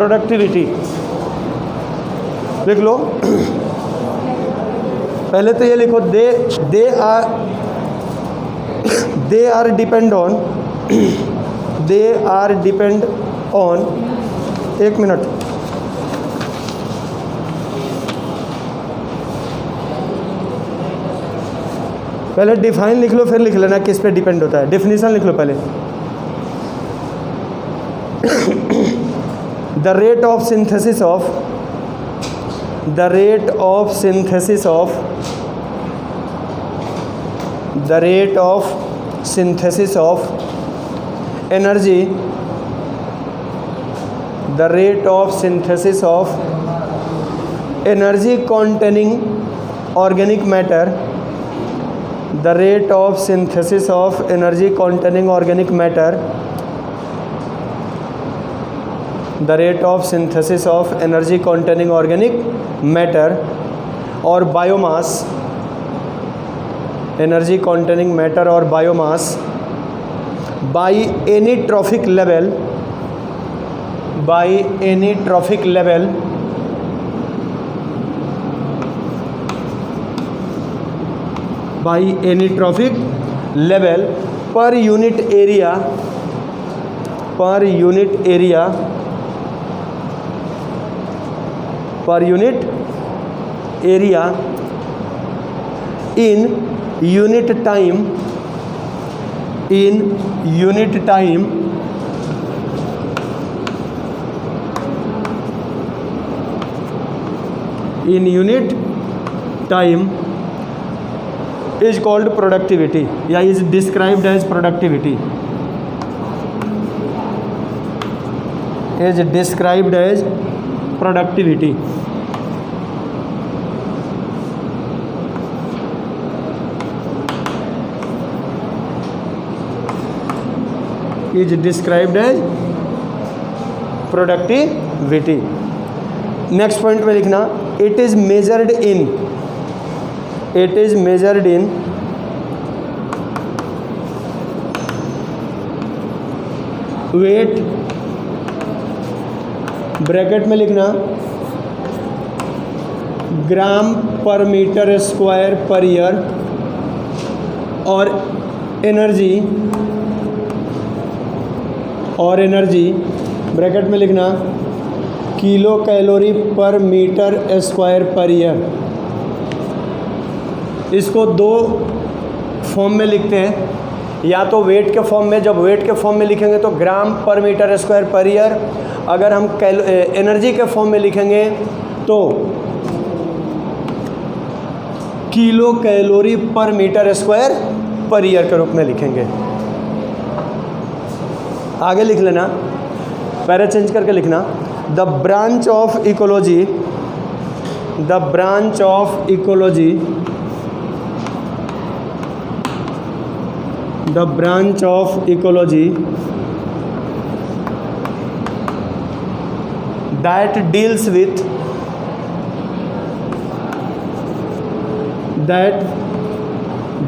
Productivity लिख लो। पहले तो ये लिखो, दे आर डिपेंड ऑन, एक मिनट, पहले डिफाइन लिख लो, फिर लिख लेना किस पे डिपेंड होता है। डेफिनेशन लिख लो पहले। The rate of synthesis of energy, containing organic matter, the rate of synthesis of energy containing organic matter, the rate of synthesis of energy containing organic matter और biomass, energy containing matter और biomass by any trophic level, per unit area in unit time is called productivity, या is described as productivity, next point में लिखना, it is measured in weight, bracket में लिखना ग्राम per metre square per year, और energy bracket में लिखना kilo calorie पर metre square per year. इसको दो फॉर्म में लिखते हैं, या तो वेट के फॉर्म में, जब वेट के फॉर्म में लिखेंगे तो ग्राम per metre square per year, अगर हम एनर्जी के फॉर्म में लिखेंगे तो किलो कैलोरी पर मीटर स्क्वायर पर ईयर के रूप में लिखेंगे। आगे लिख लेना, पैरा चेंज करके लिखना, the branch of ecology that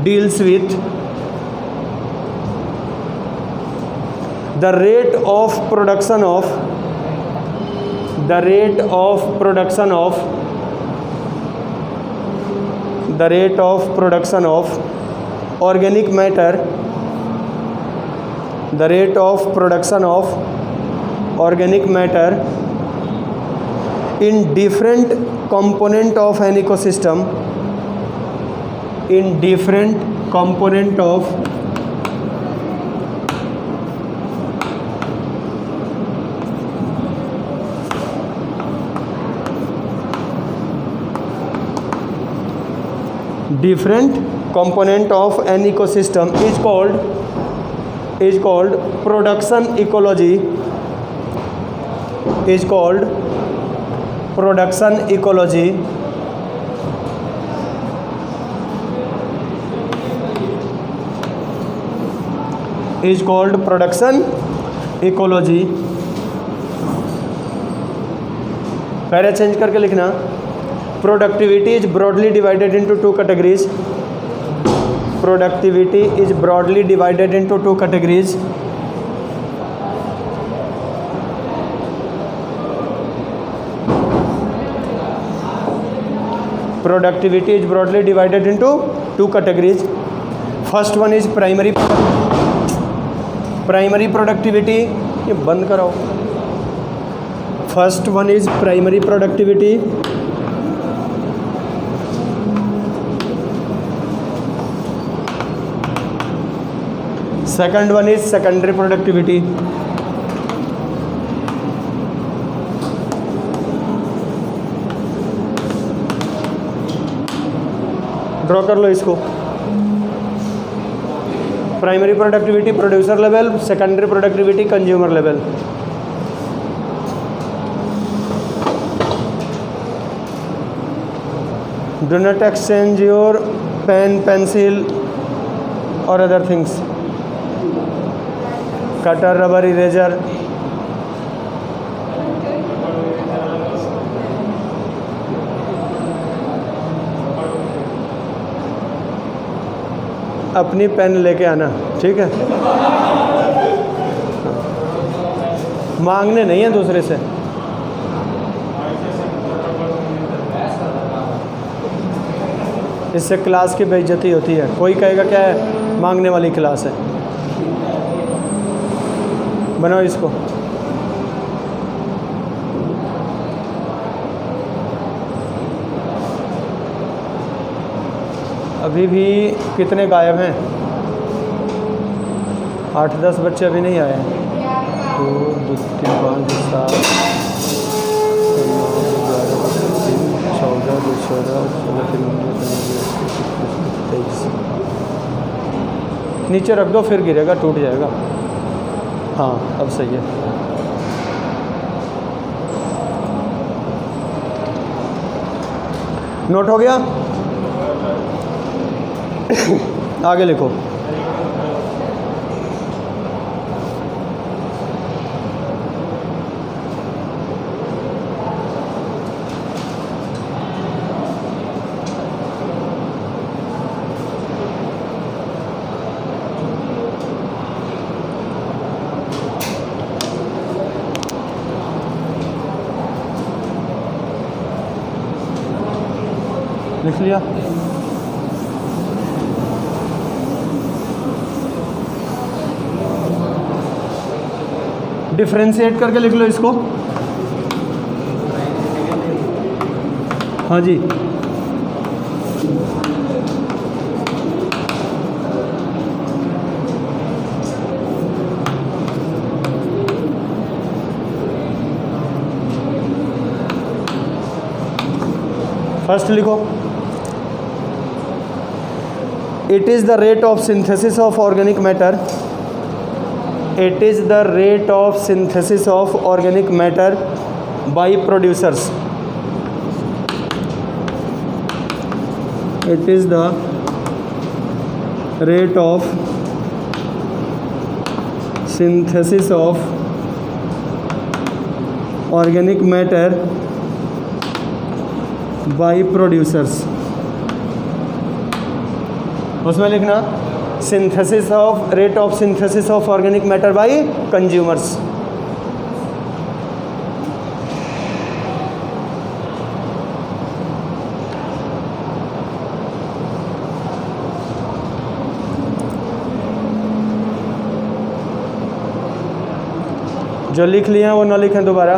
deals with the rate of production of organic matter, in different component of an ecosystem, is called production ecology, is called production ecology। पहले चेंज करके लिखना, productivity is broadly divided into two categories, productivity is broadly divided into two categories. First one is primary productivity. ये बंद कराओ. First one is primary productivity. Second one is secondary productivity. Draw कर लो इसको. Primary productivity producer level, secondary productivity consumer level. Do not exchange your pen, pencil और other things. Cutter, rubber, eraser. अपनी pen लेके आना, ठीक है. मांगने नहीं है दूसरे से. इससे क्लास की बेइज्जती होती है. कोई कहेगा क्या है, मांगने वाली क्लास है. बनाओ इसको. अभी भी कितने गायब हैं? 8-10 बच्चे अभी नहीं आए हैं. 2, 3, 5, 7, 14, 16, 23. नीचे रख दो, फिर गिरेगा, टूट जाएगा. हाँ, अब सही है. नोट हो गया? आगे लिखो. लिख लिया? डिफ्रेंशिएट करके लिख लो इसको. हाँ जी. फर्स्ट लिखो. It is the rate of synthesis of organic matter. It is the rate of synthesis of organic matter by producers. It is the rate of synthesis of organic matter by producers. उसमें लिखना synthesis of rate of synthesis of organic matter bye consumers. जो लिख लिए हैं वो ना लिखें दोबारा.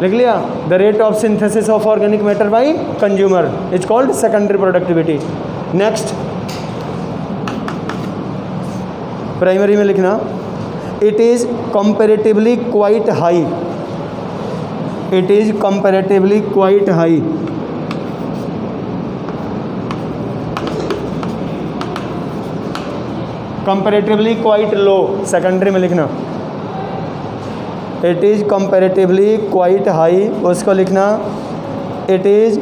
लिख लिया? The rate of synthesis of organic matter by consumer is called secondary productivity. Next, primary में लिखना it is comparatively quite high. It is comparatively quite high. Comparatively quite low. Secondary में लिखना it is comparatively quite high. उसको लिखना it is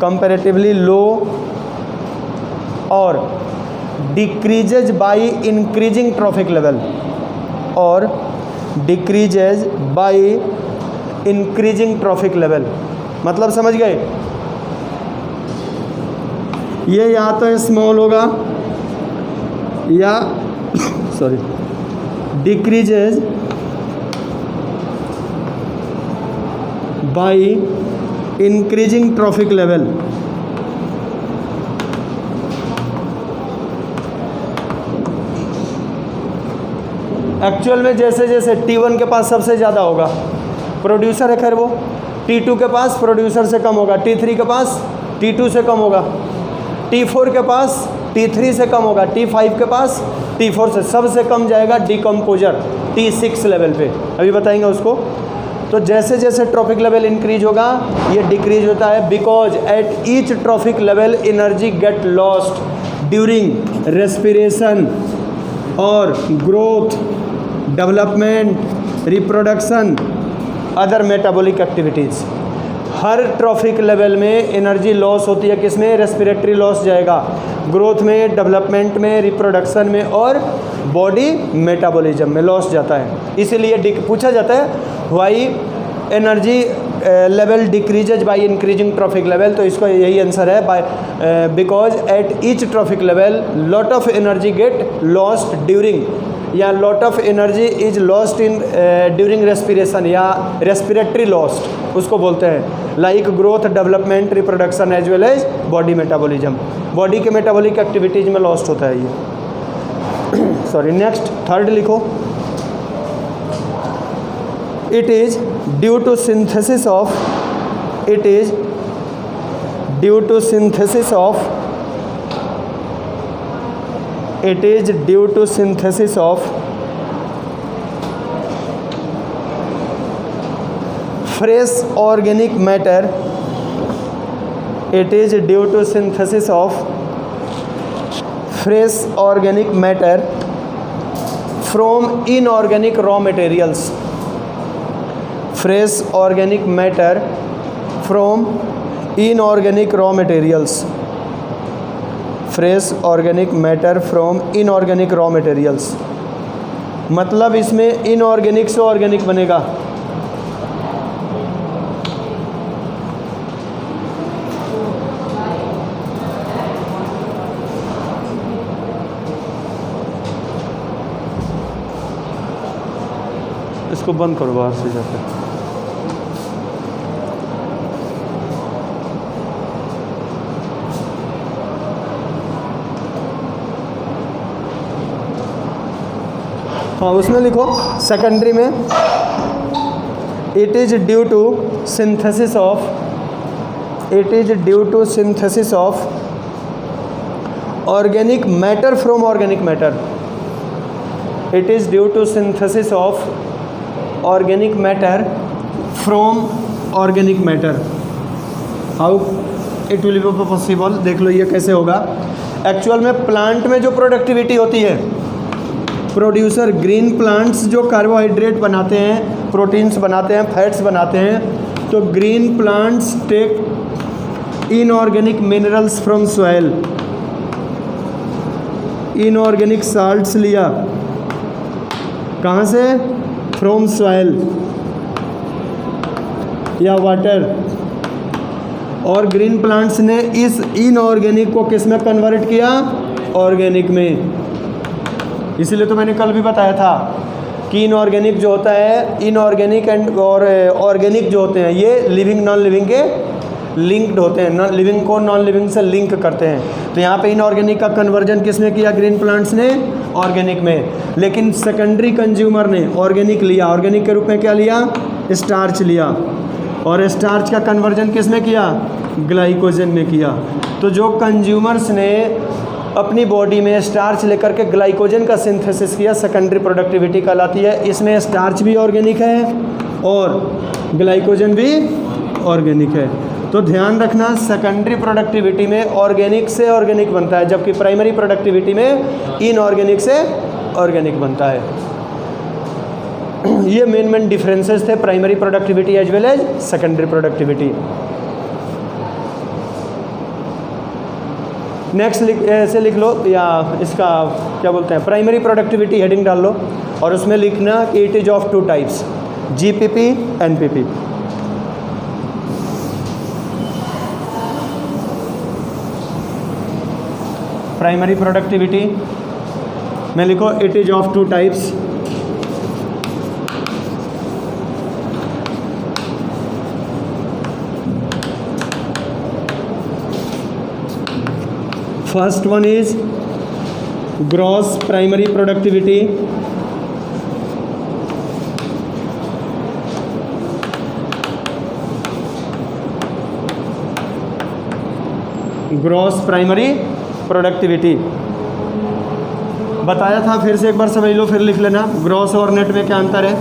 comparatively low और decreases by increasing trophic level. और decreases by increasing trophic level. मतलब समझ गए? ये या तो स्मॉल होगा या sorry decreases by increasing trophic level. Actual में जैसे जैसे T1 के पास सबसे ज़्यादा होगा, प्रोड्यूसर है खैर वो, T2 के पास प्रोड्यूसर से कम होगा, T3 के पास T2 से कम होगा, T4 के पास T3 से कम होगा, T5 के पास T4 से सबसे कम जाएगा डिकम्पोजर T6 लेवल पे, अभी बताएंगे उसको। तो जैसे जैसे ट्रॉफिक लेवल इंक्रीज होगा ये डिक्रीज होता है, because at each trophic level energy get lost during respiration और growth, development, reproduction, other metabolic activities. हर ट्रॉफिक लेवल में एनर्जी लॉस होती है, किसमें? रेस्पिरेटरी लॉस जाएगा, ग्रोथ में, डेवलपमेंट में, रिप्रोडक्शन में और बॉडी मेटाबॉलिज्म में लॉस जाता है। इसीलिए पूछा जाता है why energy level decreases by increasing trophic level, तो इसका यही आंसर है by because at each trophic level lot of energy get lost during, या lot of energy is lost in during respiration, या रेस्पिरेटरी लॉस्ट उसको बोलते हैं, like growth, development, reproduction as well as body metabolism. Body के metabolic activities में lost होता है ये। सॉरी, नेक्स्ट थर्ड लिखो। It is due to synthesis of fresh organic matter. It is due to synthesis of fresh organic matter from inorganic raw materials. Fresh organic matter from inorganic raw materials. Fresh organic matter from inorganic raw materials, मतलब इसमें inorganic से organic बनेगा। इसको बंद करो बाहर से जाकर। हाँ, उसमें लिखो सेकेंडरी में it is due to synthesis of organic matter from organic matter. It is due to synthesis of organic matter from organic matter. How it will be possible, देख लो ये कैसे होगा। एक्चुअल में प्लांट में जो प्रोडक्टिविटी होती है, प्रोड्यूसर ग्रीन प्लांट्स जो कार्बोहाइड्रेट बनाते हैं, प्रोटीन्स बनाते हैं, फैट्स बनाते हैं, तो green plants take inorganic minerals from soil, inorganic salts लिया कहाँ से? फ्रॉम सॉइल या वाटर, और ग्रीन प्लांट्स ने इस इनऑर्गेनिक को किस में कन्वर्ट किया? ऑर्गेनिक में। इसलिए तो मैंने कल भी बताया था कि इनऑर्गेनिक जो होता है, इनऑर्गेनिक एंड और ऑर्गेनिक जो होते हैं ये लिविंग नॉन लिविंग के लिंक्ड होते हैं, नॉन लिविंग को नॉन लिविंग से लिंक करते हैं। तो यहाँ पे इनऑर्गेनिक का कन्वर्जन किसने किया? ग्रीन प्लांट्स ने, ऑर्गेनिक में। लेकिन सेकेंडरी कंज्यूमर ने ऑर्गेनिक लिया, ऑर्गेनिक के रूप में क्या लिया? स्टार्च लिया, और स्टार्च का कन्वर्जन किस में किया? ग्लाइकोजन में किया। तो जो कंज्यूमर्स ने अपनी बॉडी में स्टार्च लेकर के ग्लाइकोजन का सिंथेसिस किया, सेकेंडरी प्रोडक्टिविटी कहलाती है। इसमें स्टार्च भी ऑर्गेनिक है और ग्लाइकोजन भी ऑर्गेनिक है। तो ध्यान रखना, सेकेंडरी प्रोडक्टिविटी में ऑर्गेनिक से ऑर्गेनिक बनता है, जबकि प्राइमरी प्रोडक्टिविटी में इनऑर्गेनिक से ऑर्गेनिक बनता है। ये मेन डिफरेंसेस थे primary productivity as well as secondary productivity. Next ऐसे लिख लो, या इसका क्या बोलते हैं, प्राइमरी प्रोडक्टिविटी हेडिंग डाल लो और उसमें लिखना कि it is of two types, GPP, NPP. Primary productivity में लिखो it is of two types, first one is gross primary productivity, gross primary productivity बताया था, फिर से एक बार समझ लो, फिर लिख लेना। ग्रॉस और नेट में क्या अंतर है?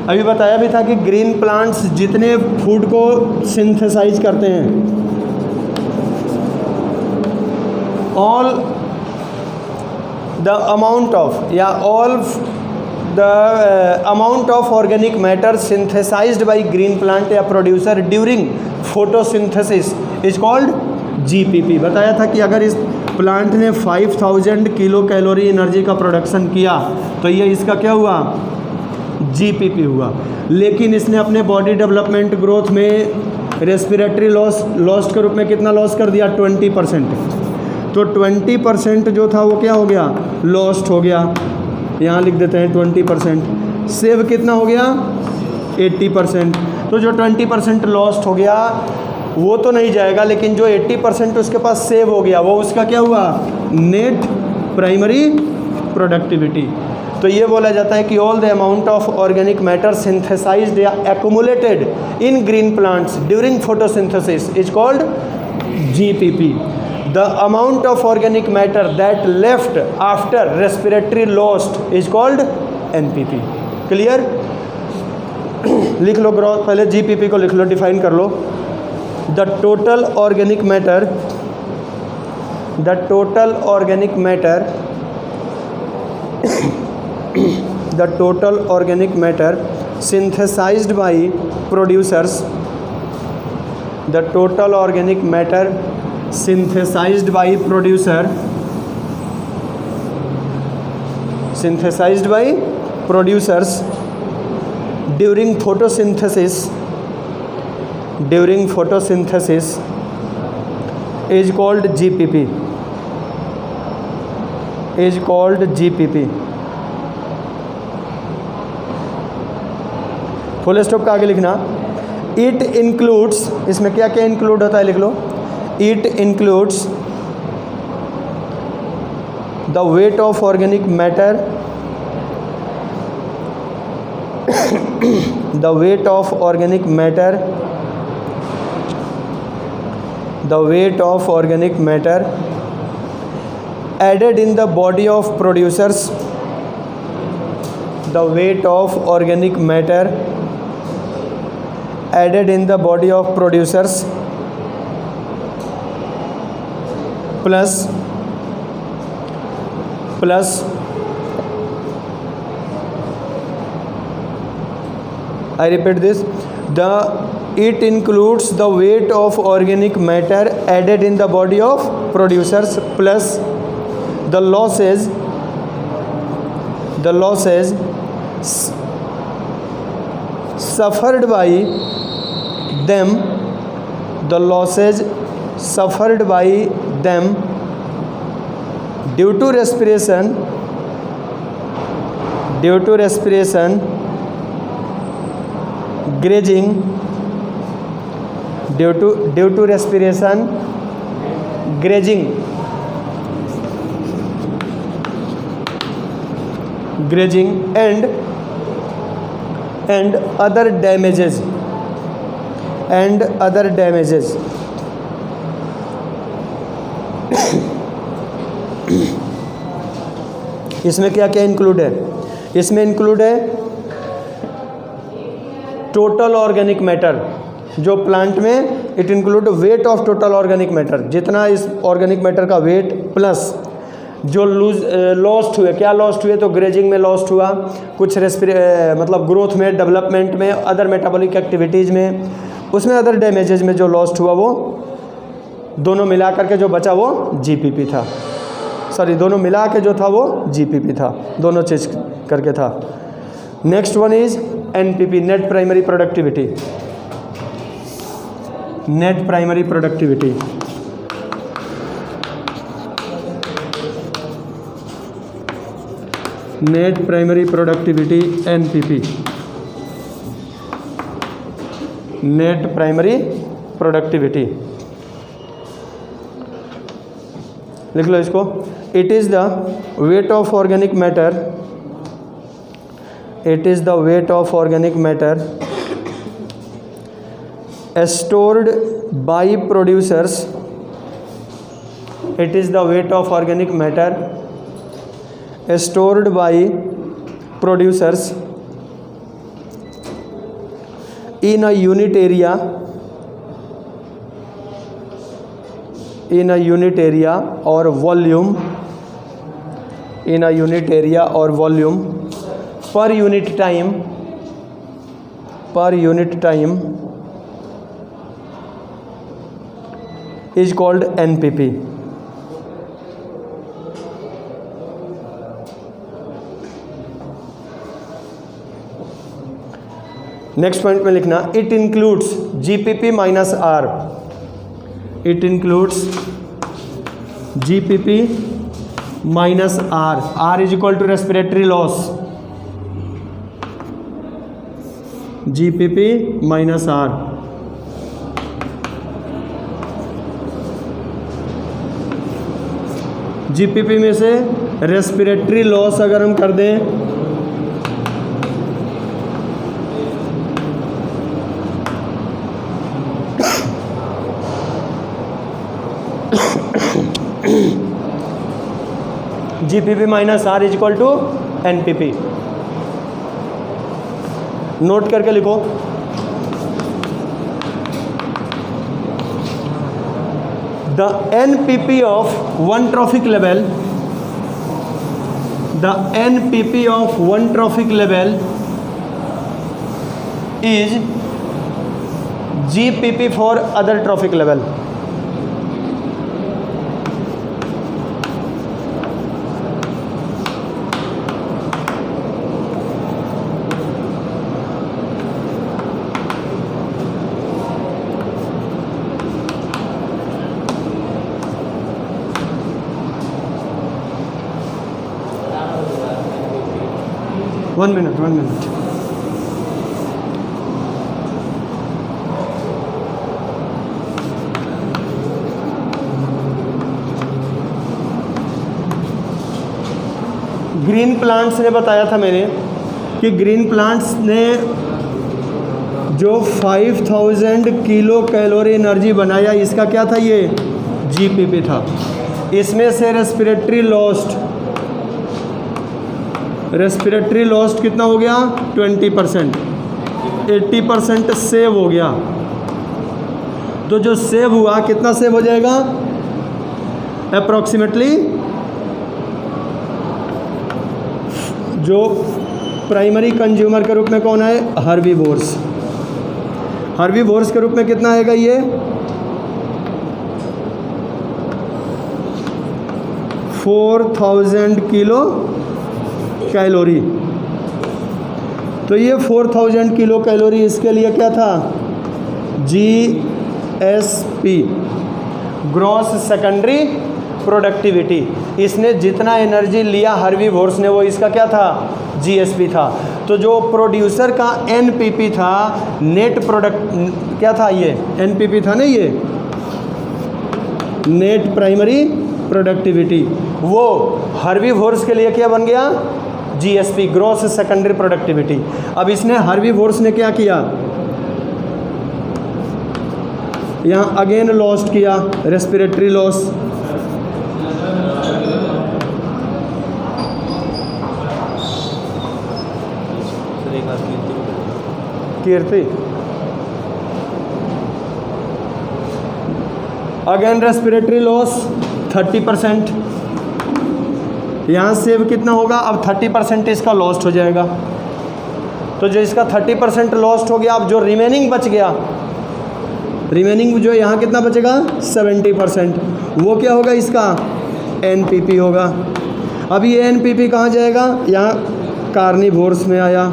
अभी बताया भी था कि ग्रीन प्लांट्स जितने फूड को सिंथेसाइज करते हैं, ऑल द अमाउंट ऑफ या all the amount of organic matter synthesized by green plant या producer during photosynthesis is called GPP. बताया था कि अगर इस प्लांट ने 5000 किलो कैलोरी एनर्जी का प्रोडक्शन किया तो ये इसका क्या हुआ? जीपीपी हुआ। लेकिन इसने अपने बॉडी डेवलपमेंट ग्रोथ में रेस्पिरेटरी लॉस के रूप में कितना लॉस कर दिया? 20%। तो 20% जो था वो क्या हो गया? लॉस्ट हो गया। यहाँ लिख देते हैं 20%। सेव कितना हो गया? 80%। तो जो 20% लॉस्ट हो गया वो तो नहीं जाएगा, लेकिन जो 80% उसके पास सेव हो गया वो उसका क्या हुआ? Net primary productivity. तो ये बोला जाता है कि all the amount of organic matter synthesized या accumulated in green plants during photosynthesis is called GPP. The amount of organic matter that left after respiratory lost is called NPP. Clear? लिख लो gross, पहले GPP को लिख लो, define कर लो। The total organic matter synthesized by producers, the total organic matter synthesized by producers during photosynthesis is called GPP. Full stop का आगे लिखना। इट इंक्लूड्स, इसमें क्या क्या इंक्लूड होता है लिख लो। It includes the weight of organic matter, the weight of organic matter added in the body of producers, the weight of organic matter added in the body of producers plus I repeat this, it includes the weight of organic matter added in the body of producers plus the losses suffered by them, due to respiration, grazing, and other damages, इसमें क्या क्या include है? इसमें include है total organic matter, जो plant में it include weight of total organic matter, जितना इस ऑर्गेनिक मैटर का वेट प्लस जो लॉस्ट हुए। क्या लॉस्ट हुए? तो ग्रेजिंग में लॉस्ट हुआ, कुछ मतलब ग्रोथ में, डेवलपमेंट में, अदर मेटाबॉलिक एक्टिविटीज़ में, उसमें अदर डैमेजेज में जो लॉस्ट हुआ वो दोनों मिला करके जो बचा वो जीपीपी था। दोनों मिला के जो था वो जीपीपी था, दोनों चीज़ करके था। Next one is NPP, net primary productivity. Net primary productivity NPP, net primary productivity. लिख लो इसको, it is the weight of organic matter, it is the weight of organic matter stored by producers, it is the weight of organic matter stored by producers in a unit area, in a unit area or volume, in a unit area or volume per unit time, per unit time is called NPP. Next point में लिखना, it includes GPP minus R, it includes GPP minus R, R is equal to respiratory loss, GPP minus R। GPP में से respiratory loss अगर हम कर दें GPP minus R is equal to NPP। Note करके लिखो, the NPP of one trophic level, the NPP of one trophic level is GPP for other trophic level। One minute green plants ने बताया था मैंने कि ग्रीन प्लांट्स ने जो 5000 kilo calorie energy बनाया, इसका क्या था, ये GPP था। इसमें से रेस्पिरेटरी लॉस्ट कितना हो गया, 20%, 80% सेव हो गया। तो जो सेव हुआ कितना सेव हो जाएगा, अप्रॉक्सीमेटली जो प्राइमरी कंज्यूमर के रूप में कौन है, हर्बीवोर्स के रूप में कितना आएगा, ये 4000 किलो कैलोरी। तो ये 4000 किलो कैलोरी इसके लिए क्या था, GSP, ग्रॉस सेकेंडरी प्रोडक्टिविटी। इसने जितना एनर्जी लिया हर्बीवोर्स ने, वो इसका क्या था, GSP था। तो जो प्रोड्यूसर का NPP था, नेट प्रोडक्ट क्या था, ये NPP था ना, ये नेट प्राइमरी प्रोडक्टिविटी, वो हर्बीवोर्स के लिए क्या बन गया, GSP, ग्रॉस सेकेंडरी प्रोडक्टिविटी। अब इसने हर्बीवोर्स ने क्या किया, यहाँ अगेन लॉस्ट किया, रेस्पिरेटरी लॉस, कीर्ति, अगेन रेस्पिरेटरी लॉस 30%। यहाँ सेव कितना होगा, अब 30% इसका लॉस्ट हो जाएगा। तो जो इसका 30% लॉस्ट हो गया, अब जो रिमेनिंग बच गया, रिमेनिंग जो यहाँ कितना बचेगा, 70%, वो क्या होगा, इसका NPP होगा। अब ये NPP कहाँ जाएगा, यहाँ कार्निवोर्स में आया।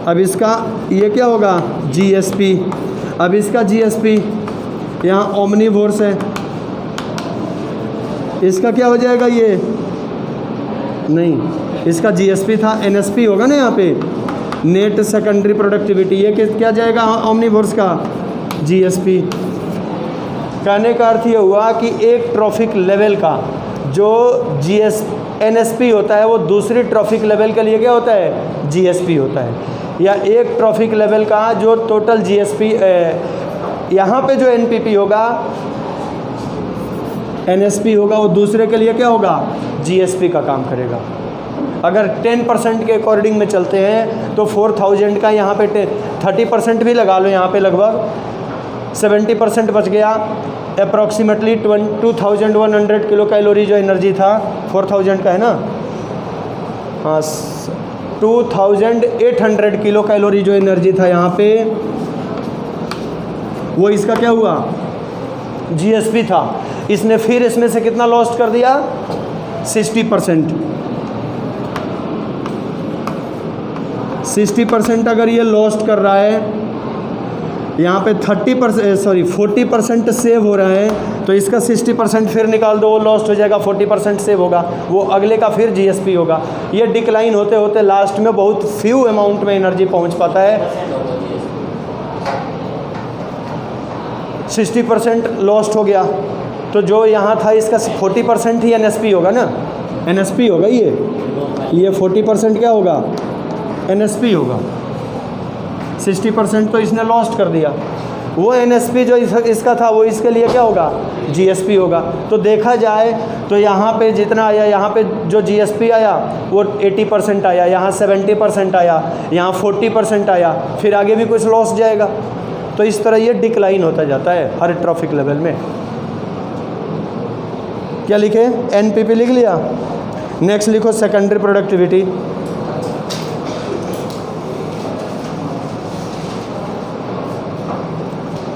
अब इसका ये क्या होगा, GSP। अब इसका GSP यहाँ ओमनीवोर्स है, इसका क्या हो जाएगा, ये नहीं, इसका GSP था, NSP होगा ना यहाँ पे, नेट सेकेंडरी प्रोडक्टिविटी। ये क्या जाएगा, ओमनीवोर्स का GSP। कहने का अर्थ ये हुआ कि एक ट्रैफिक लेवल का जो NSP होता है वो दूसरी ट्रैफिक लेवल के लिए क्या होता है, GSP होता है। या एक ट्रैफिक लेवल का जो टोटल GSP, यहाँ पे जो NPP होगा, NSP होगा, वो दूसरे के लिए क्या होगा, GSP का काम करेगा। अगर 10% के अकॉर्डिंग में चलते हैं तो 4000 का यहाँ पे 30% भी लगा लो, यहाँ पे लगभग 70% बच गया। अप्रॉक्सीमेटली 2100 किलो कैलोरी जो एनर्जी था 4000 का है ना, हाँ 2800 किलो कैलोरी जो एनर्जी था यहाँ पे, वो इसका क्या हुआ, GSP था। इसने फिर इसमें से कितना लॉस्ट कर दिया, 60%। 60% अगर ये लॉस्ट कर रहा है, यहाँ पे 40% सेव हो रहा है, तो इसका 60% फिर निकाल दो, वो लॉस्ट हो जाएगा, 40% सेव होगा, वो अगले का फिर GSP होगा। ये डिक्लाइन होते होते लास्ट में बहुत फ्यू अमाउंट में एनर्जी पहुँच पाता है। 60% लॉस्ट हो गया, तो जो यहाँ था इसका 40% ही NSP होगा ना, NSP होगा ये 40% क्या होगा, NSP होगा। 60% तो इसने लॉस्ट कर दिया, वो NSP जो इसका था वो इसके लिए क्या होगा, GSP होगा। तो देखा जाए तो यहाँ पे जितना आया, यहाँ पे जो GSP आया वो 80% आया, यहाँ 70% आया, यहाँ 40% आया, फिर आगे भी कुछ लॉस जाएगा। तो इस तरह ये डिक्लाइन होता जाता है हर ट्रैफिक लेवल में। क्या लिखे, NPP लिख लिया। नेक्स्ट लिखो secondary productivity.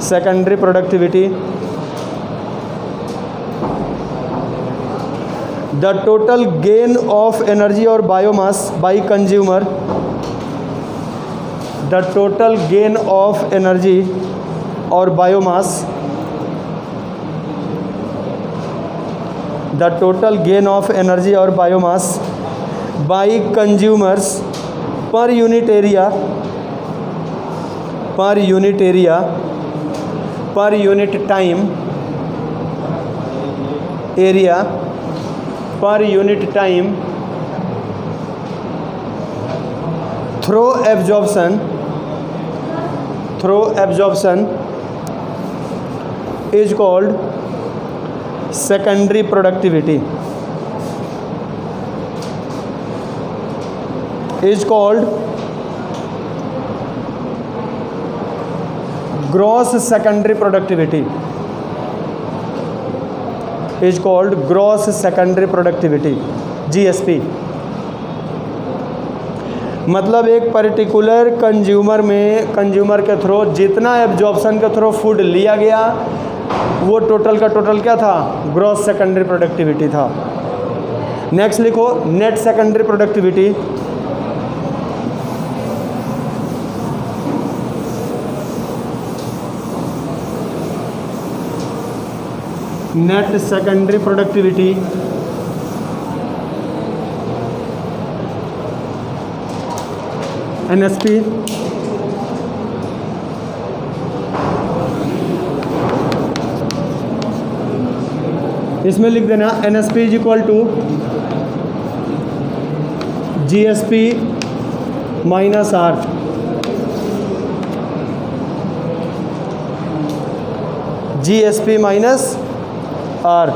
Secondary productivity, the total gain of energy और biomass by consumer, the total gain of energy और biomass, the total gain of energy और biomass by consumers per unit area, per unit area, per unit time area, per unit time through absorption, through absorption is called secondary productivity, is called gross secondary productivity, is called gross secondary productivity, GSP। मतलब एक particular consumer के through जितना absorption के through food लिया गया वो total का total क्या था, ग्रॉस सेकेंडरी प्रोडक्टिविटी था। नेक्स्ट लिखो net secondary productivity. Net secondary productivity NSP, इसमें लिख देना NSP is equal to GSP minus R, GSP minus R।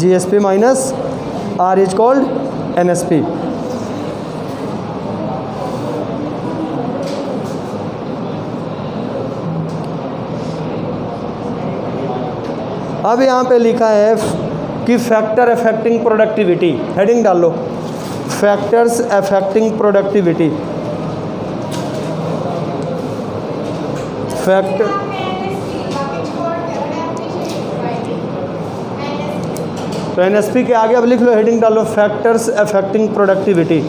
GSP minus R is called NSP। अब यहाँ पे लिखा है कि फैक्टर अफेक्टिंग प्रोडक्टिविटी, हेडिंग डाल लो, फैक्टर्स अफेक्टिंग प्रोडक्टिविटी। फैक्टर, तो NSP के आगे अब लिख लो, हेडिंग डालो, फैक्टर्स अफेक्टिंग प्रोडक्टिविटी।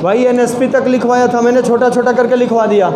भाई NSP तक लिखवाया था मैंने, छोटा छोटा करके लिखवा दिया।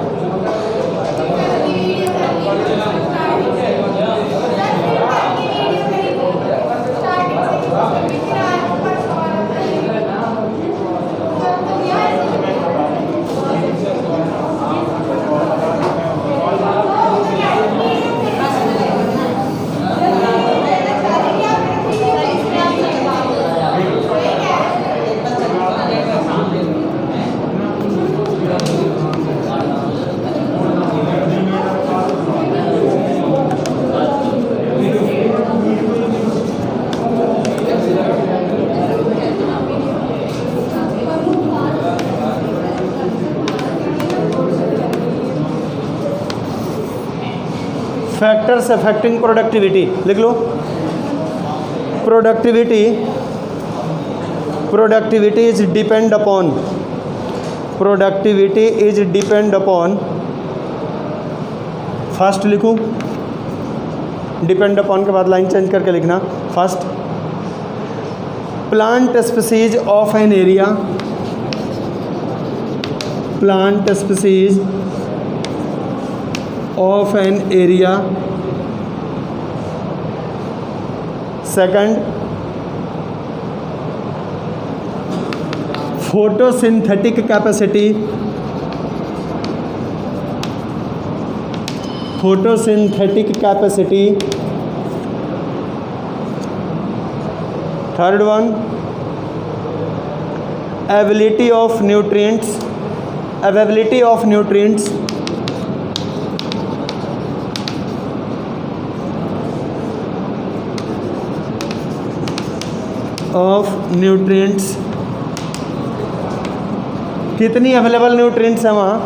फैक्टर्स अफेक्टिंग प्रोडक्टिविटी लिख लो। Productivity is depend upon, productivity is depend upon, first लिखूं, डिपेंड अपॉन के बाद लाइन चेंज करके लिखना। First, plant species of an area, plant species of an area. Second, photosynthetic capacity, photosynthetic capacity. Third one, availability of nutrients, availability of nutrients. Of nutrients, कितनी available nutrients हैं वहाँ,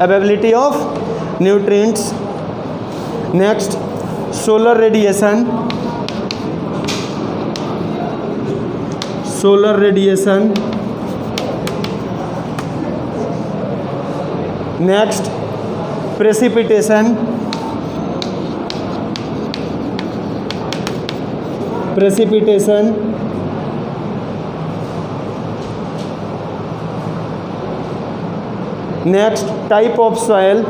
availability of nutrients. Next, solar radiation, solar radiation. Next, precipitation, precipitation. Next, type of soil,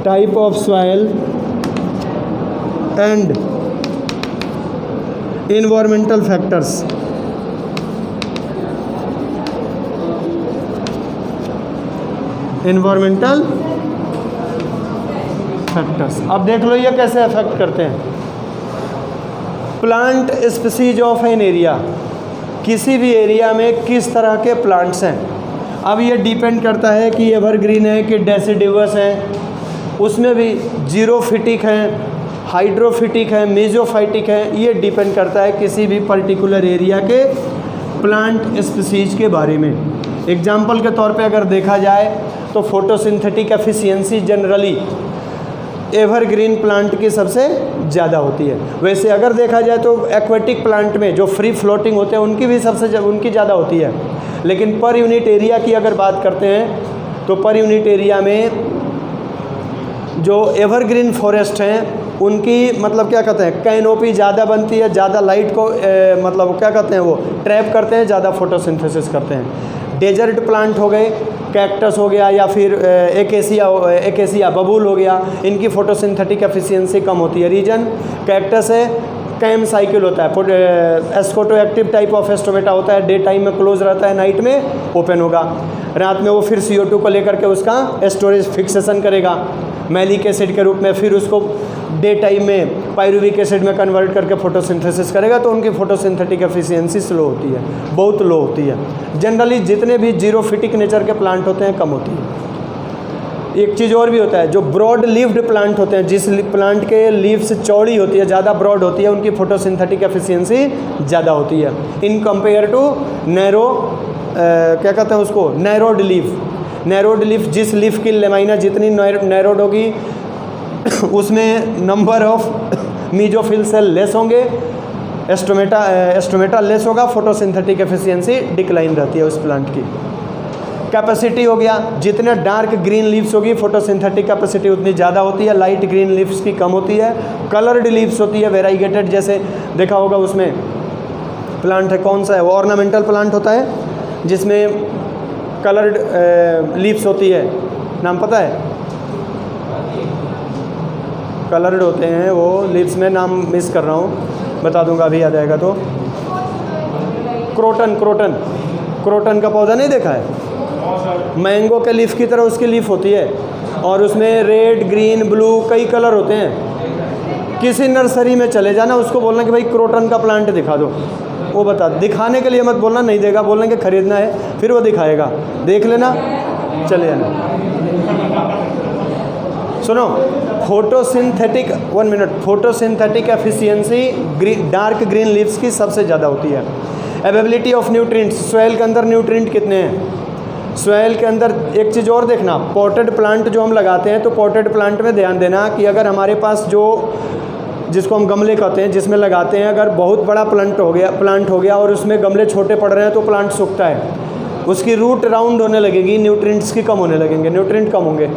type of soil and environmental factors, environmental factors. अब देख लो ये कैसे affect करते हैं। Plant species of an area, किसी भी एरिया में किस तरह के प्लांट्स हैं। अब ये डिपेंड करता है कि एवरग्रीन है कि डेसिडिवस हैं, उसमें भी जीरोफिटिक हैं, हाइड्रोफिटिक हैं, मेजोफाइटिक हैं। ये डिपेंड करता है किसी भी पर्टिकुलर एरिया के प्लांट स्पीसीज के बारे में। एग्जाम्पल के तौर पे अगर देखा जाए तो photosynthetic efficiency generally evergreen plant की सबसे ज़्यादा होती है। वैसे अगर देखा जाए तो एक्वेटिक प्लांट में जो फ्री फ्लोटिंग होते हैं उनकी भी उनकी ज़्यादा होती है। लेकिन पर यूनिट एरिया की अगर बात करते हैं तो पर यूनिट एरिया में जो एवरग्रीन फॉरेस्ट हैं उनकी मतलब क्या कहते हैं, कैनोपी ज़्यादा बनती है, ज़्यादा लाइट को मतलब क्या कहते हैं वो ट्रैप करते हैं, ज़्यादा फोटोसिंथेसिस करते हैं। डेजर्ट प्लांट हो गए, कैक्टस हो गया या फिर एकेसिया बबूल हो गया, इनकी फोटोसिंथेटिक एफिशिएंसी कम होती है। रीजन कैक्टस है, कैम साइकिल होता है, एस्कोटो एक्टिव टाइप ऑफ एस्टोमेटा होता है, डे टाइम में क्लोज रहता है, नाइट में ओपन होगा। रात में वो फिर CO2 को लेकर के उसका स्टोरेज फिक्सेशन करेगा मैलिक एसिड के रूप में, फिर उसको डे टाइम में पायरुविक एसिड में कन्वर्ट करके फोटोसिंथेसिस करेगा, तो उनकी फोटोसिंथेटिक एफिशिएंसी स्लो होती है, बहुत लो होती है। जनरली जितने भी जीरोफिटिक नेचर के प्लांट होते हैं कम होती है। एक चीज़ और भी होता है, जो ब्रॉड लीव्ड प्लांट होते हैं, जिस प्लांट के लीव्स चौड़ी होती है, ज़्यादा ब्रॉड होती है, उनकी फोटोसिंथेटिक एफिशिएंसी ज़्यादा होती है इन कंपेयर टू नैरो, क्या कहते हैं उसको, नैरोड लीफ। नैरोड लीफ, जिस लीफ की लेमाइना जितनी नैरोड होगी उसमें number of mesophyll cell less होंगे, एस्टोमेटा लेस होगा, फोटोसिंथेटिक एफिशिएंसी डिक्लाइन रहती है उस प्लांट की। कैपेसिटी हो गया, जितने डार्क ग्रीन लीव्स होगी फोटोसिंथेटिक कैपेसिटी उतनी ज़्यादा होती है, लाइट ग्रीन लीव्स की कम होती है। कलर्ड लीव्स होती है, वेराइगेटेड, जैसे देखा होगा उसमें प्लांट है, कौन सा है वो, ऑर्नामेंटल प्लांट होता है जिसमें कलर्ड लीव्स होती है, नाम पता है, कलर्ड होते हैं वो लीव्स में, नाम मिस कर रहा हूँ, बता दूंगा अभी याद आएगा तो। क्रोटन का पौधा नहीं देखा है, मैंगो के लीफ की तरह उसकी लीफ होती है और उसमें रेड, ग्रीन, ब्लू कई कलर होते हैं। किसी नर्सरी में चले जाना, उसको बोलना कि भाई क्रोटन का प्लांट दिखा दो, वो बता, दिखाने के लिए मत बोलना, नहीं देगा, बोलना कि खरीदना है, फिर वो दिखाएगा, देख लेना, चले जाना। सुनो, photosynthetic, 1 minute, photosynthetic efficiency dark green leaves की सबसे ज़्यादा होती है। अवेलेबिलिटी ऑफ न्यूट्रिएंट्स, सॉइल के अंदर न्यूट्रिएंट कितने हैं। सॉइल के अंदर एक चीज़ और देखना, पॉटेड प्लांट जो हम लगाते हैं तो पॉटेड प्लांट में ध्यान देना कि अगर हमारे पास जो जिसको हम गमले कहते हैं जिसमें लगाते हैं, अगर बहुत बड़ा प्लांट हो गया और उसमें गमले छोटे पड़ रहे हैं तो प्लांट सूखता है, उसकी रूट राउंड होने लगेगी, न्यूट्रिएंट्स की कम होने लगेंगे, न्यूट्रिएंट कम होंगे।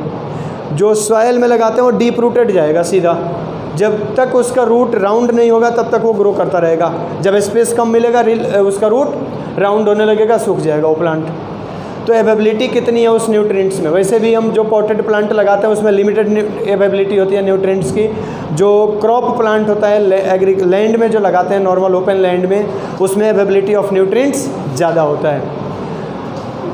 जो सॉइल में लगाते हैं वो डीप रूटेड जाएगा सीधा, जब तक उसका रूट राउंड नहीं होगा तब तक वो ग्रो करता रहेगा। जब स्पेस कम मिलेगा उसका रूट राउंड होने लगेगा, सूख जाएगा वो प्लांट। तो एवेबिलिटी कितनी है उस न्यूट्रिएंट्स में। वैसे भी हम जो पॉटेड प्लांट लगाते हैं उसमें लिमिटेड एवेबिलिटी होती है न्यूट्रिएंट्स की। जो क्रॉप प्लांट होता है लैंड में जो लगाते हैं, नॉर्मल ओपन लैंड में, उसमें एवेबिलिटी ऑफ न्यूट्रिएंट्स ज़्यादा होता है।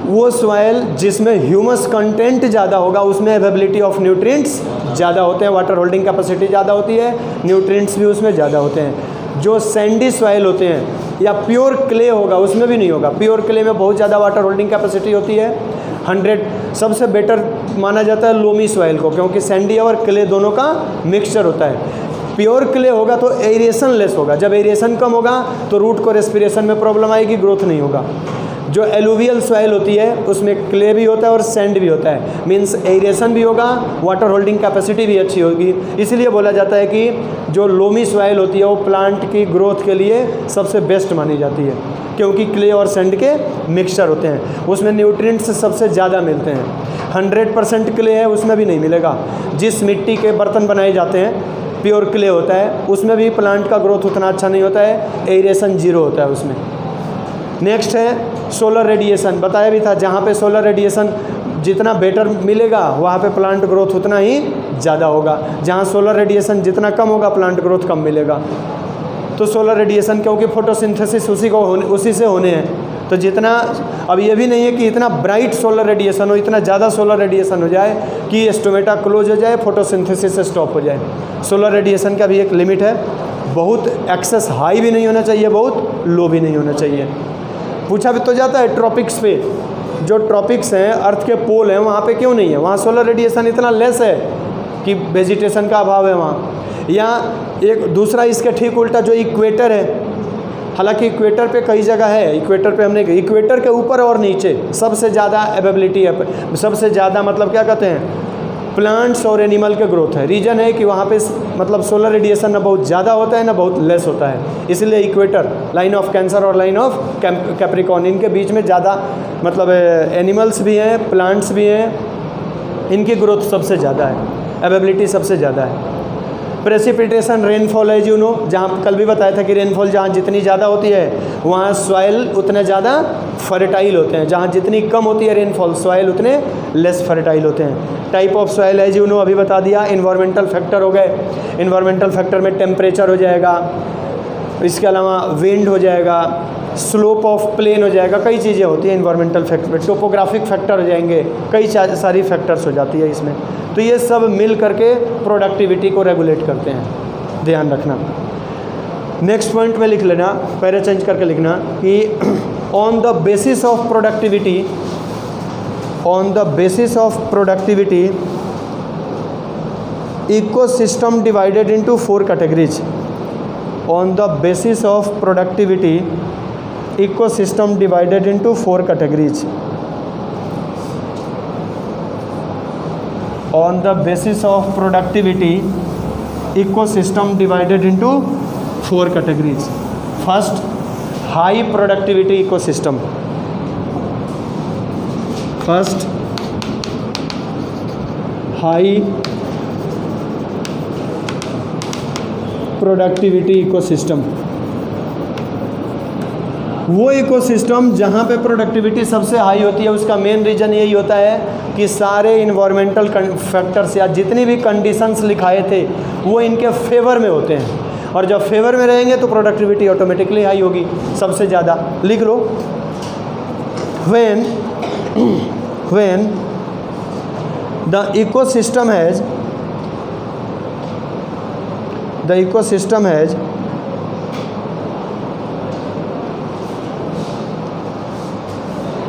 वो सॉइल जिसमें ह्यूमस कंटेंट ज़्यादा होगा उसमें एवेबिलिटी ऑफ न्यूट्रिएंट्स ज़्यादा होते हैं, वाटर होल्डिंग कैपेसिटी ज़्यादा होती है, न्यूट्रिएंट्स भी उसमें ज़्यादा होते हैं। जो सैंडी सॉइल होते हैं या प्योर क्ले होगा उसमें भी नहीं होगा। प्योर क्ले में बहुत ज़्यादा वाटर होल्डिंग कैपेसिटी होती है 100। सबसे बेटर माना जाता है लोमी सॉइल को, क्योंकि सैंडी और क्ले दोनों का मिक्सचर होता है। प्योर क्ले होगा तो एरिएशन लेस होगा, जब एरिएशन कम होगा तो रूट को रेस्पिरेशन में प्रॉब्लम आएगी, ग्रोथ नहीं होगा। जो एलुवियल सॉइल होती है उसमें क्ले भी होता है और सैंड भी होता है, मीन्स एरिएशन भी होगा, वाटर होल्डिंग कैपेसिटी भी अच्छी होगी। इसलिए बोला जाता है कि जो लोमी सॉइल होती है वो प्लांट की ग्रोथ के लिए सबसे बेस्ट मानी जाती है, क्योंकि क्ले और सैंड के मिक्सचर होते हैं, उसमें न्यूट्रिएंट्स सबसे ज़्यादा मिलते हैं। 100% क्ले है उसमें भी नहीं मिलेगा। जिस मिट्टी के बर्तन बनाए जाते हैं प्योर क्ले होता है, उसमें भी प्लांट का ग्रोथ उतना अच्छा नहीं होता है, एरिएशन जीरो होता है उसमें। नेक्स्ट है सोलर रेडिएशन। बताया भी था, जहाँ पे सोलर रेडिएशन जितना बेटर मिलेगा वहाँ पे प्लांट ग्रोथ उतना ही ज़्यादा होगा। जहाँ सोलर रेडिएशन जितना कम होगा प्लांट ग्रोथ कम मिलेगा। तो सोलर रेडिएशन क्योंकि फोटोसिंथेसिस उसी से होने हैं, तो जितना, अब ये भी नहीं है कि इतना ब्राइट सोलर रेडिएशन हो, इतना ज़्यादा सोलर रेडिएशन हो जाए कि स्टोमेटा क्लोज हो जाए, फोटोसिंथेसिस स्टॉप हो जाए। सोलर रेडिएशन का भी एक लिमिट है, बहुत एक्सेस हाई भी नहीं होना चाहिए, बहुत लो भी नहीं होना चाहिए। पूछा भी तो जाता है ट्रॉपिक्स पे, जो ट्रॉपिक्स हैं अर्थ के पोल हैं वहाँ पे क्यों नहीं है, वहाँ सोलर रेडिएशन इतना लेस है कि वेजिटेशन का अभाव है वहाँ। या एक दूसरा इसके ठीक उल्टा जो इक्वेटर है, हालांकि इक्वेटर पे कई जगह है, इक्वेटर पे हमने इक्वेटर के ऊपर और नीचे सबसे ज़्यादा एवेबिलिटी है, सबसे ज़्यादा मतलब क्या कहते हैं प्लांट्स और एनिमल के ग्रोथ है। रीज़न है कि वहाँ पे मतलब सोलर रेडिएशन ना बहुत ज़्यादा होता है ना बहुत लेस होता है, इसलिए इक्वेटर, लाइन ऑफ कैंसर और लाइन ऑफ कैप्रिकॉर्न, इनके बीच में ज़्यादा मतलब एनिमल्स भी हैं, प्लांट्स भी हैं, इनकी ग्रोथ सबसे ज़्यादा है, एवेबिलिटी सबसे ज़्यादा है। प्रेसिपिटेशन, रेनफॉल है, नो, जहाँ कल भी बताया था कि रेनफॉल जहाँ जितनी ज़्यादा होती है वहाँ सॉइल उतने ज़्यादा फर्टाइल होते हैं, जहाँ जितनी कम होती है रेनफॉल सॉइल उतने लेस फर्टाइल होते हैं। टाइप ऑफ सॉइल है नो, अभी बता दिया। इन्वायरमेंटल फैक्टर हो गए, इन्वायरमेंटल फैक्टर में टेम्परेचर हो जाएगा, इसके अलावा विंड हो जाएगा, स्लोप ऑफ प्लेन हो जाएगा, कई चीज़ें होती हैं इन्वायरमेंटल फैक्टर, टोपोग्राफिक फैक्टर हो जाएंगे, कई सारी फैक्टर्स हो जाती है इसमें। तो ये सब मिल करके प्रोडक्टिविटी को रेगुलेट करते हैं, ध्यान रखना। नेक्स्ट पॉइंट में लिख लेना, पैरा चेंज करके लिखना कि on the basis of productivity, on the basis of productivity ecosystem divided into 4 categories. On the basis of productivity ecosystem divided into 4 categories. On the basis of productivity ecosystem divided into 4 categories. First, high productivity ecosystem. First, high productivity ecosystem. वो ecosystem जहाँ पे productivity सबसे high होती है, उसका main reason यही होता है कि सारे इन्वायरमेंटल फैक्टर्स या जितनी भी कंडीशंस लिखाए थे वो इनके फेवर में होते हैं, और जब फेवर में रहेंगे तो प्रोडक्टिविटी ऑटोमेटिकली हाई होगी सबसे ज़्यादा। लिख लो, when the ecosystem has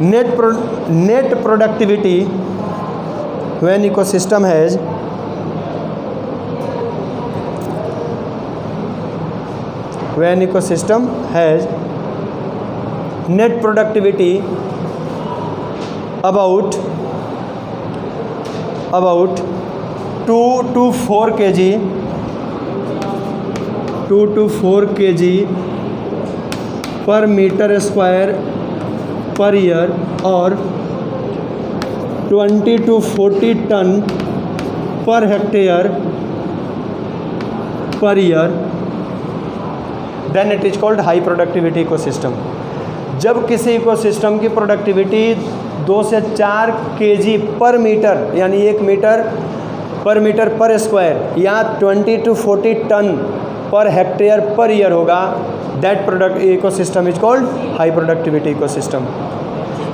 net productivity, when ecosystem has net productivity about 2 to 4 kg per meter square per year और 20 to 40 ton per hectare per year, then it is called high productivity ecosystem. जब किसी ecosystem की productivity 2 से 4 KG पर metre यानी 1 metre पर square या 20 to 40 ton per hectare per year होगा, that product ecosystem is called high productivity ecosystem.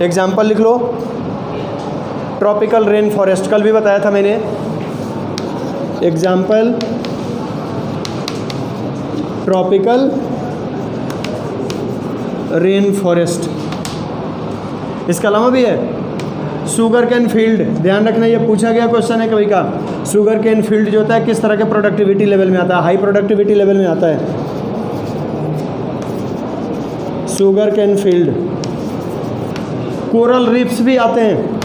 Example लिख लो, ट्रॉपिकल रेन फॉरेस्ट, कल भी बताया था मैंने। Example tropical rain forest. इसके अलावा भी है शुगर कैन फील्ड। ध्यान रखना, ये पूछा गया क्वेश्चन है कभी का। शुगर कैन फील्ड जो होता है किस तरह के प्रोडक्टिविटी लेवल में आता है? हाई प्रोडक्टिविटी लेवल में आता है। Sugar cane field. Coral reefs भी आते हैं,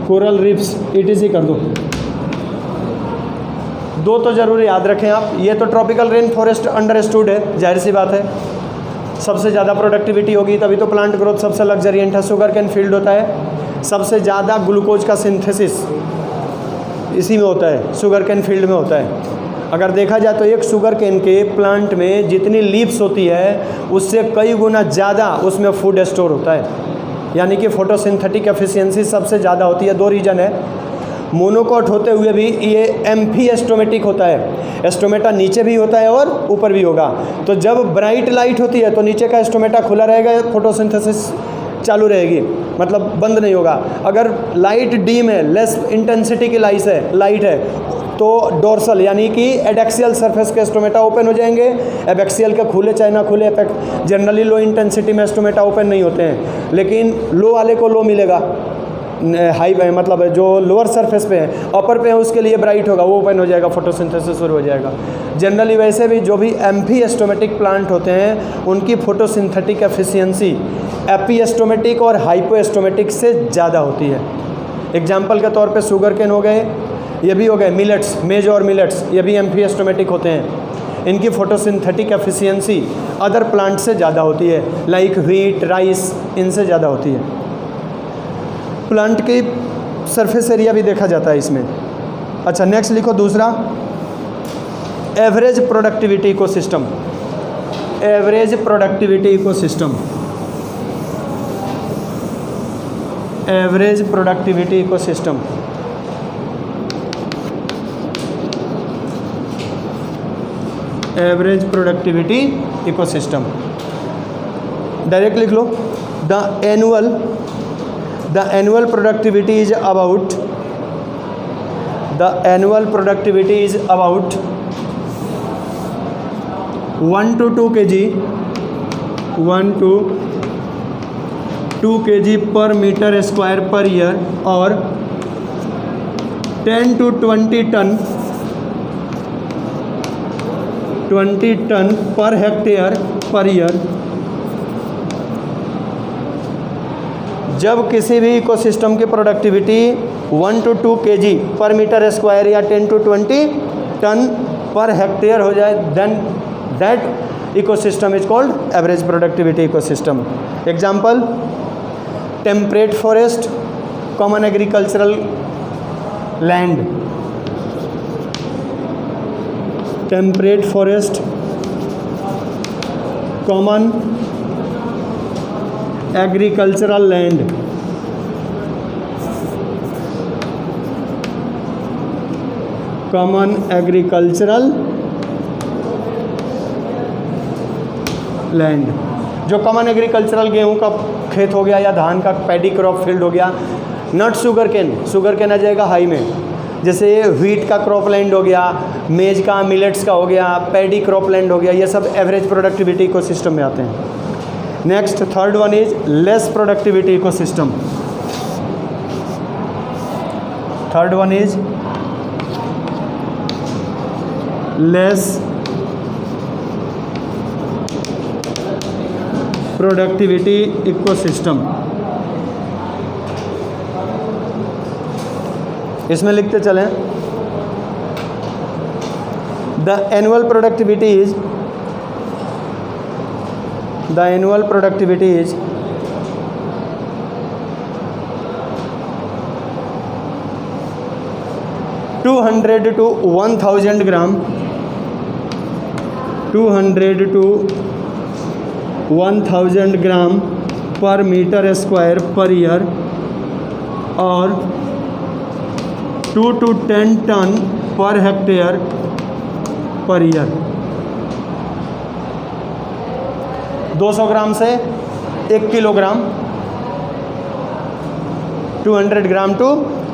कोरल रीफ्स ETC कर दो। दो तो जरूर याद रखें आप। ये तो ट्रॉपिकल रेन फॉरेस्ट अंडरस्टूड है, जाहिर सी बात है, सबसे ज़्यादा प्रोडक्टिविटी होगी तभी तो प्लांट ग्रोथ सबसे लग्जरियंट है। शुगर कैन फील्ड होता है, सबसे ज़्यादा ग्लूकोज का सिंथेसिस इसी में होता है, शुगर कैन फील्ड में होता है। अगर देखा जाए तो एक शुगर कैन के प्लांट में जितनी लीव्स होती है उससे कई गुना ज़्यादा उसमें फूड स्टोर होता है, यानी कि फोटोसिंथेटिक एफिशिएंसी सबसे ज़्यादा होती है। 2 रीजन है, मोनोकॉट होते हुए भी ये एम्फी एस्टोमेटिक होता है, एस्टोमेटा नीचे भी होता है और ऊपर भी होगा। तो जब ब्राइट लाइट होती है तो नीचे का एस्टोमेटा खुला रहेगा, फोटोसिंथेसिस चालू रहेगी, मतलब बंद नहीं होगा। अगर लाइट डीम है, लेस इंटेंसिटी की लाइट है तो डोर्सल यानी कि एडेक्सियल सरफेस के एस्टोमेटा ओपन हो जाएंगे, एबैक्सियल के खुले चाहे ना खुले। जनरली लो इंटेंसिटी में एस्टोमेटा ओपन नहीं होते हैं, लेकिन लो वाले को लो मिलेगा, हाई मतलब जो लोअर सरफेस पे है, अपर पे है, उसके लिए ब्राइट होगा, वो ओपन हो जाएगा, फोटोसिंथेसिस शुरू हो जाएगा। जनरली वैसे भी जो भी एम्फी एस्टोमेटिक प्लांट होते हैं उनकी फोटोसिंथेटिक एफिशिएंसी एपी एस्टोमेटिक और हाइपो एस्टोमेटिक से ज़्यादा होती है। एग्जाम्पल के तौर पे शुगर कैन हो गए, ये भी हो गए मिलेट्स, मेज और मिलेट्स, ये भी एम्फी एस्टोमेटिक होते हैं। इनकी फोटोसिंथेटिक एफिशिएंसी अदर प्लांट से ज़्यादा होती है, लाइक व्हीट, राइस, इनसे ज़्यादा होती है। प्लांट की सरफेस एरिया भी देखा जाता है इसमें। अच्छा, नेक्स्ट लिखो दूसरा, average productivity ecosystem. Average productivity ecosystem, average productivity ecosystem. Average productivity ecosystem direct लिख लो, the annual productivity is about 1 to 2 kg 1 to 2 kg per meter square per year और 10 to 20 ton per hectare per year. जब किसी भी ecosystem की productivity 1 to 2 kg per metre square या 10 to 20 ton per hectare हो जाए, then that ecosystem is called average productivity ecosystem. Example, temperate forest, common agricultural land. Temperate forest, common agricultural land. Common agricultural land, जो common agricultural गेहूं का खेत हो गया या धान का पैडी क्रॉप फील्ड हो गया। नॉट शुगर कैन आ जाएगा हाई में, जैसे व्हीट का क्रॉप लैंड हो गया, मेज का, मिलेट्स का हो गया, पैडी क्रॉप लैंड हो गया, ये सब एवरेज प्रोडक्टिविटी इकोसिस्टम में आते हैं। Next third one is less productivity ecosystem. Third one is less productivity ecosystem. इसमें लिखते चलें, the annual productivity is 200 to 1000 gram, 200 to 1000 gram per metre square per year और 2 to 10 ton per hectare per year. 200 ग्राम से 1 kilogram, 200 gram to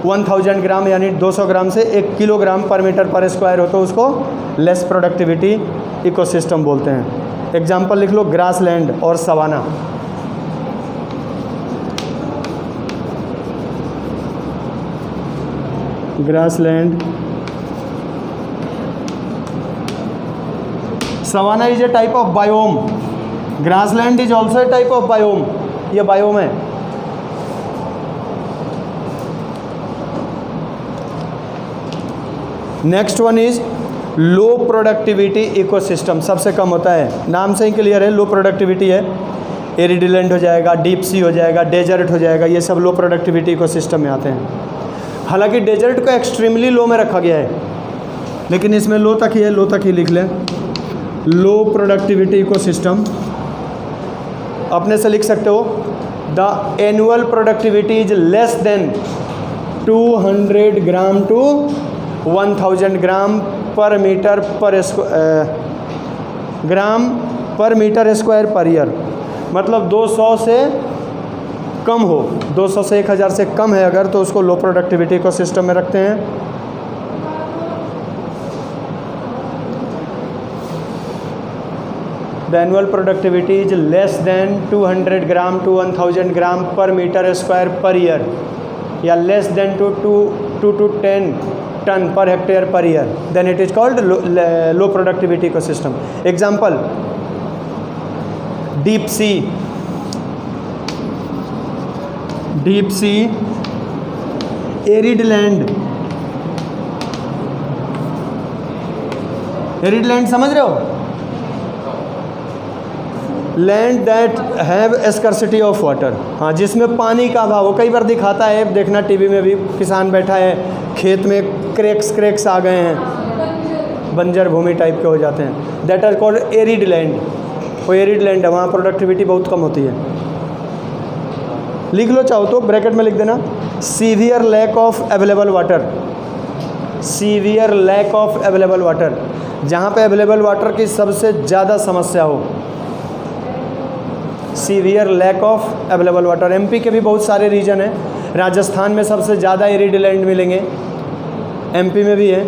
1000 ग्राम यानी 200 ग्राम से 1 kilogram पर metre पर square हो तो उसको लेस प्रोडक्टिविटी इकोसिस्टम बोलते हैं। एग्जाम्पल लिख लो, ग्रासलैंड और savanna. Grassland, savanna is a type of biome, grassland is also a type of biome, ये बायोम है। Next one is low productivity ecosystem, सबसे कम होता है, नाम से ही क्लियर है, लो प्रोडक्टिविटी है। एरिडलैंड हो जाएगा, डीप सी हो जाएगा, डेजर्ट हो जाएगा, ये सब लो प्रोडक्टिविटी इकोसिस्टम में आते हैं। हालांकि डेजर्ट को एक्सट्रीमली लो में रखा गया है, लेकिन इसमें लो तक ही है, लो तक ही लिख लें। लो प्रोडक्टिविटी इकोसिस्टम अपने से लिख सकते हो, the annual productivity is less than 200 gram to 1000 gram per metre पर ग्राम per metre square per year. मतलब 200 से कम हो, 200 से 1000 से कम है अगर, तो उसको लो प्रोडक्टिविटी इकोसिस्टम में रखते हैं। The annual productivity is less than 200 gram to 1000 gram per metre square per year, या less than to 2 to 10 ton per hectare per year, then it is called low productivity ecosystem. Example, deep sea, deep sea, arid land, arid land समझ रहे हो, land that have scarcity of water, हाँ जिसमें पानी का अभाव हो। कई बार दिखाता है, देखना टीवी में भी, किसान बैठा है खेत में, क्रेक्स आ गए हैं, बंजर भूमि टाइप के हो जाते हैं, that are called arid land. वो एरिड लैंड है, वहाँ प्रोडक्टिविटी बहुत कम होती है। लिख लो चाहो तो, ब्रैकेट में लिख देना, severe lack of available water, severe lack of available water, जहाँ पे अवेलेबल वाटर की सबसे ज़्यादा समस्या हो, severe lack of available water. MP के भी बहुत सारे रीजन हैं, राजस्थान में सबसे ज़्यादा एरिड लैंड मिलेंगे, एमपी में भी है,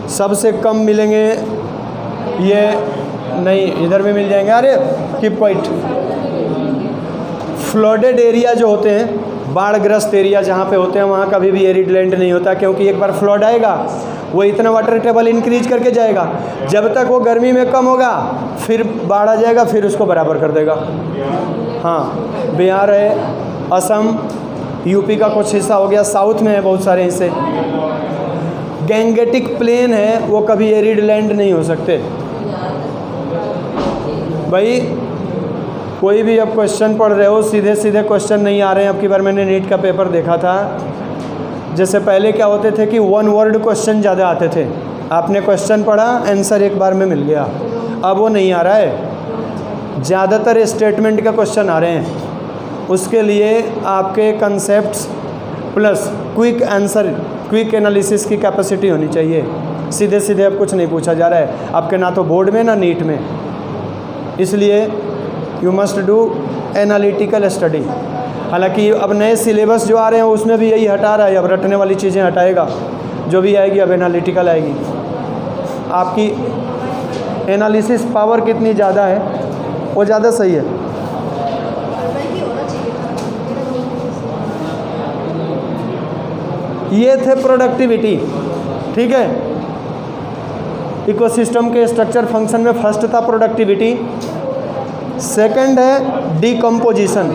सबसे कम मिलेंगे ये नहीं, इधर भी मिल जाएंगे। अरे कीप क्वाइट। फ्लडेड एरिया जो होते हैं, बाढ़ग्रस्त एरिया जहाँ पे होते हैं, वहाँ कभी भी एरिड लैंड नहीं होता, क्योंकि एक बार फ्लड आएगा वो इतना वाटर टेबल इंक्रीज करके जाएगा, जब तक वो गर्मी में कम होगा फिर बाढ़ आ जाएगा, फिर उसको बराबर कर देगा। हाँ, बिहार है, असम, यूपी का कुछ हिस्सा हो गया, साउथ में है बहुत सारे हिस्से। गैंगेटिक प्लेन है, वो कभी एरिड लैंड नहीं हो सकते। भाई कोई भी अब क्वेश्चन पढ़ रहे हो, सीधे सीधे क्वेश्चन नहीं आ रहे हैं। अब की बार मैंने नीट का पेपर देखा था, जैसे पहले क्या होते थे कि 1 वर्ड क्वेश्चन ज़्यादा आते थे, आपने क्वेश्चन पढ़ा, आंसर एक बार में मिल गया। अब वो नहीं आ रहा है, ज़्यादातर स्टेटमेंट का क्वेश्चन आ रहे हैं। उसके लिए आपके concepts plus quick answer, quick analysis की कैपेसिटी होनी चाहिए। सीधे सीधे अब कुछ नहीं पूछा जा रहा है आपके, ना तो बोर्ड में ना नीट में। इसलिए you must do analytical study. हालांकि अब नए सिलेबस जो आ रहे हैं उसमें भी यही हटा रहा है, अब रटने वाली चीज़ें हटाएगा, जो भी आएगी अब एनालिटिकल आएगी। आपकी एनालिसिस पावर कितनी ज़्यादा है वो ज़्यादा सही है। ये थे प्रोडक्टिविटी, ठीक है। इकोसिस्टम के स्ट्रक्चर फंक्शन में फर्स्ट था प्रोडक्टिविटी, सेकंड है डिकम्पोजिशन।